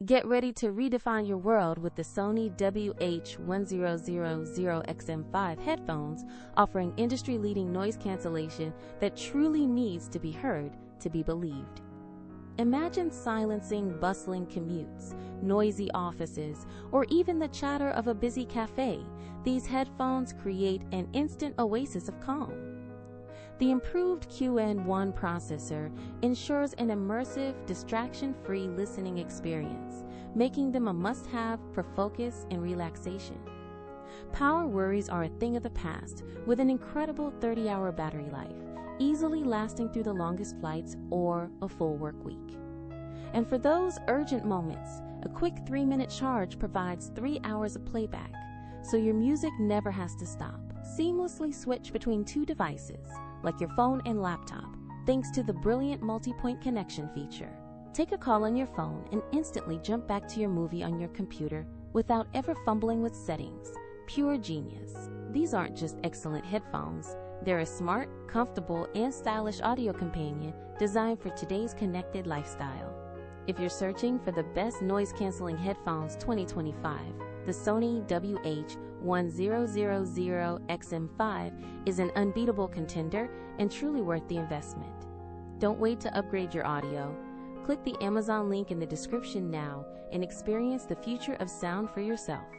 Get ready to redefine your world with the Sony WH-1000XM5 headphones, offering industry-leading noise cancellation that truly needs to be heard to be believed. Imagine silencing bustling commutes, noisy offices, or even the chatter of a busy cafe. These headphones create an instant oasis of calm. The improved QN1 processor ensures an immersive, distraction-free listening experience, making them a must-have for focus and relaxation. Power worries are a thing of the past, with an incredible 30-hour battery life, easily lasting through the longest flights or a full work week. And for those urgent moments, a quick 3-minute charge provides 3 hours of playback, so your music never has to stop. Seamlessly switch between two devices, like your phone and laptop, thanks to the brilliant multi-point connection feature. Take a call on your phone and instantly jump back to your movie on your computer without ever fumbling with settings. Pure genius. These aren't just excellent headphones. They're a smart, comfortable, and stylish audio companion designed for today's connected lifestyle. If you're searching for the best noise-canceling headphones 2025, the Sony WH-1000XM5 is an unbeatable contender and truly worth the investment. Don't wait to upgrade your audio. Click the Amazon link in the description now and experience the future of sound for yourself.